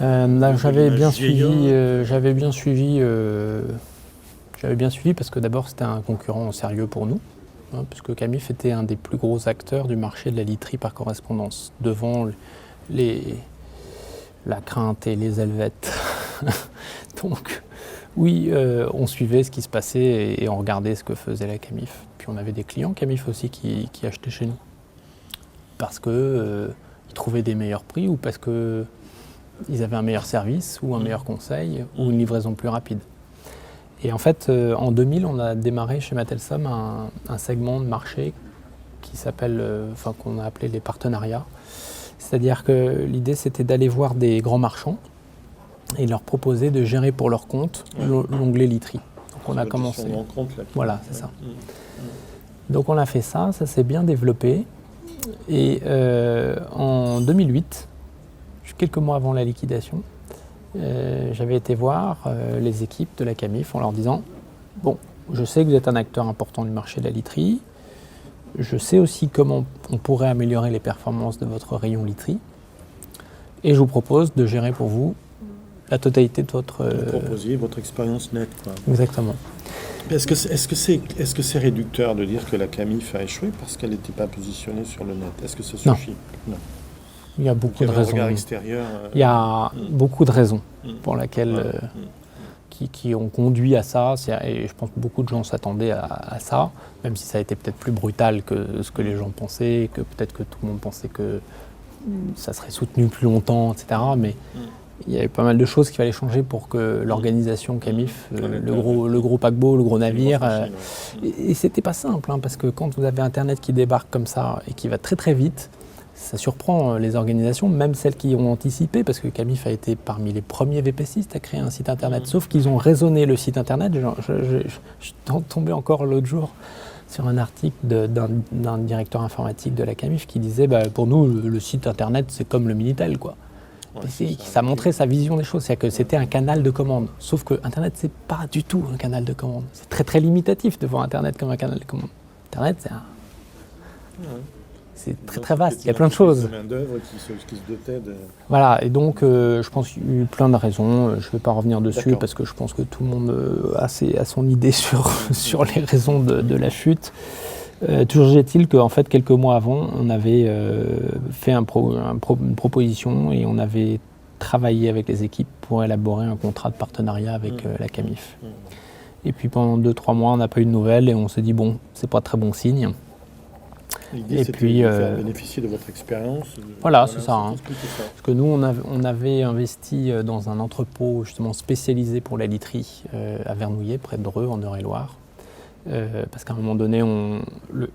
J'avais bien suivi, vieillot. j'avais bien suivi parce que d'abord c'était un concurrent sérieux pour nous, hein, puisque Camif était un des plus gros acteurs du marché de la literie par correspondance, devant les, la Crainte et les Helvètes. Donc oui, on suivait ce qui se passait et on regardait ce que faisait la Camif. Puis on avait des clients Camif aussi qui achetaient chez nous parce que ils trouvaient des meilleurs prix ou parce que ils avaient un meilleur service ou un meilleur conseil ou une livraison plus rapide. Et en fait, en 2000, on a démarré chez Matelsom un segment de marché qui s'appelle, qu'on a appelé les partenariats. C'est-à-dire que l'idée, c'était d'aller voir des grands marchands et leur proposer de gérer pour leur compte l'onglet literie. Donc on a commencé. Voilà, c'est ça. Donc on a fait ça, ça s'est bien développé. Et en 2008, quelques mois avant la liquidation, j'avais été voir les équipes de la Camif en leur disant « Bon, je sais que vous êtes un acteur important du marché de la literie, je sais aussi comment on pourrait améliorer les performances de votre rayon literie, et je vous propose de gérer pour vous la totalité de votre... Vous proposiez votre expérience nette, quoi. Exactement. Est-ce que c'est réducteur de dire que la Camif a échoué parce qu'elle n'était pas positionnée sur le net? Est-ce que ça suffit? Non. Il y a beaucoup de raisons. Il y a beaucoup de raisons pour lesquelles qui ont conduit à ça. Et je pense que beaucoup de gens s'attendaient à ça, même si ça a été peut-être plus brutal que ce que les gens pensaient, que peut-être que tout le monde pensait que ça serait soutenu plus longtemps, etc. Mais il y avait pas mal de choses qu'il fallait changer pour que l'organisation Camif, le gros paquebot, le gros navire, et c'était pas simple, hein, parce que quand vous avez Internet qui débarque comme ça et qui va très très vite, ça surprend les organisations, même celles qui ont anticipé, parce que Camif a été parmi les premiers VPCistes à créer un site internet, sauf qu'ils ont raisonné le site internet. Je suis tombé encore l'autre jour sur un article d'un directeur informatique de la Camif qui disait pour nous, le site internet, c'est comme le Minitel, quoi. Ça montrait sa vision des choses, c'est-à-dire que c'était un canal de commande. Sauf que Internet, c'est pas du tout un canal de commande. C'est très très limitatif de voir Internet comme un canal de commande. Internet, c'est très très vaste, il y a plein de choses. Qui se dotait de... Voilà, et donc je pense qu'il y a eu plein de raisons. Je ne vais pas revenir dessus parce que je pense que tout le monde a son idée sur les raisons de la chute. Toujours est-il qu'en fait, quelques mois avant, on avait fait une proposition et on avait travaillé avec les équipes pour élaborer un contrat de partenariat avec la Camif. Et puis pendant 2-3 mois, on n'a pas eu de nouvelles et on s'est dit bon, c'est pas très bon signe. L'idée, c'était de faire bénéficier de votre expérience. Voilà, c'est ça, hein. Parce que nous, on avait investi dans un entrepôt justement spécialisé pour la literie à Vernouillet, près de Dreux, en Eure-et-Loire. Parce qu'à un moment donné,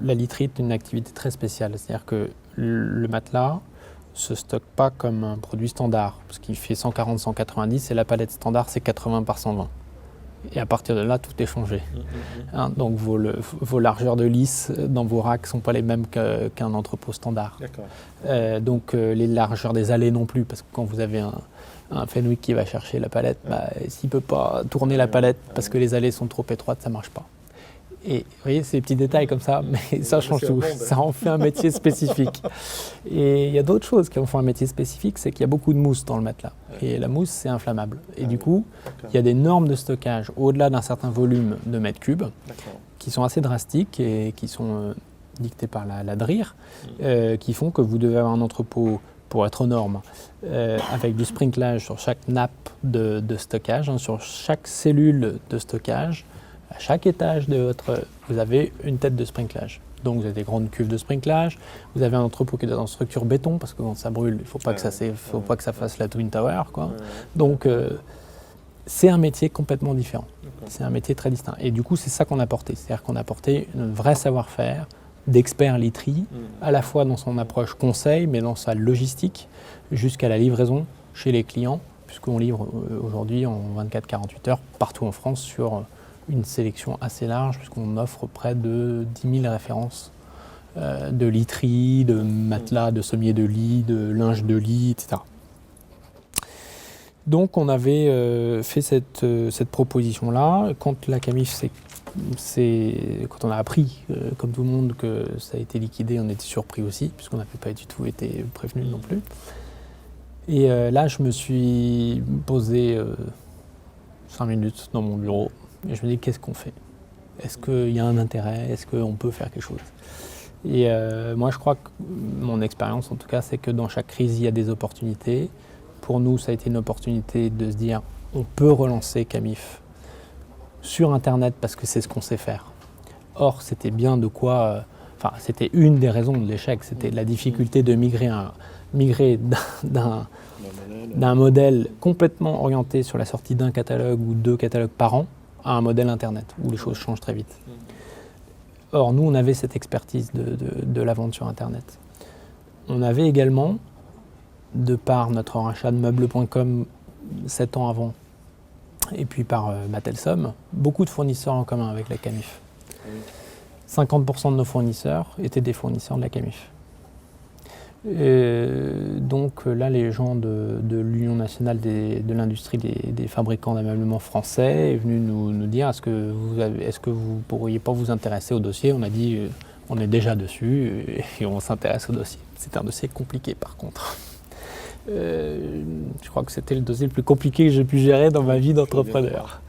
la literie est une activité très spéciale. C'est-à-dire que le matelas ne se stocke pas comme un produit standard, parce qu'il fait 140-190 et la palette standard, c'est 80 par 120. Et à partir de là, tout est changé. Hein, donc vos largeurs de lisse dans vos racks ne sont pas les mêmes qu'un entrepôt standard. Donc les largeurs des allées non plus, parce que quand vous avez un Fenwick qui va chercher la palette, s'il ne peut pas tourner la palette parce que les allées sont trop étroites, ça ne marche pas. Et vous voyez, c'est des petits détails comme ça, mais ça change tout. Ça en fait un métier spécifique. Et il y a d'autres choses qui en font un métier spécifique, c'est qu'il y a beaucoup de mousse dans le matelas. Et la mousse, c'est inflammable. Et du coup, il y a des normes de stockage au-delà d'un certain volume de mètres cubes qui sont assez drastiques et qui sont dictées par la DRIR, qui font que vous devez avoir un entrepôt pour être aux normes, avec du sprinklage sur chaque nappe de stockage, hein, sur chaque cellule de stockage. À chaque étage vous avez une tête de sprinklage. Donc vous avez des grandes cuves de sprinklage, vous avez un entrepôt qui est dans une structure béton, parce que quand ça brûle, il ne faut pas que ça fasse la Twin Tower, quoi. Donc c'est un métier complètement différent. C'est un métier très distinct. Et du coup, c'est ça qu'on a apporté. C'est-à-dire qu'on a apporté un vrai savoir-faire d'expert literie, à la fois dans son approche conseil, mais dans sa logistique, jusqu'à la livraison chez les clients, puisqu'on livre aujourd'hui en 24-48 heures partout en France sur une sélection assez large, puisqu'on offre près de 10 000 références de literie, de matelas, de sommiers de lit, de linge de lit, etc. Donc on avait fait cette proposition-là. Quand la Camif, quand on a appris, comme tout le monde, que ça a été liquidé, on était surpris aussi, puisqu'on n'avait pas du tout été prévenu non plus. Et là, je me suis posé 5 minutes dans mon bureau et je me dis qu'est-ce qu'on fait? Est-ce qu'il y a un intérêt? Est-ce qu'on peut faire quelque chose? Et moi, je crois que mon expérience, en tout cas, c'est que dans chaque crise, il y a des opportunités. Pour nous, ça a été une opportunité de se dire on peut relancer Camif sur Internet parce que c'est ce qu'on sait faire. Or, c'était bien de quoi... c'était une des raisons de l'échec, c'était la difficulté de migrer d'un modèle complètement orienté sur la sortie d'un catalogue ou 2 catalogues par an à un modèle Internet où les choses changent très vite. Or, nous, on avait cette expertise de la vente sur Internet. On avait également, de par notre rachat de meubles.com 7 ans avant, et puis par Mattelsom, beaucoup de fournisseurs en commun avec la Camif. 50% de nos fournisseurs étaient des fournisseurs de la Camif. Donc là, les gens de l'Union nationale de l'industrie des fabricants d'ameublement français est venu nous dire est-ce que vous pourriez pas vous intéresser au dossier? On a dit on est déjà dessus et on s'intéresse au dossier. C'est un dossier compliqué par contre. Je crois que c'était le dossier le plus compliqué que j'ai pu gérer dans ma vie d'entrepreneur.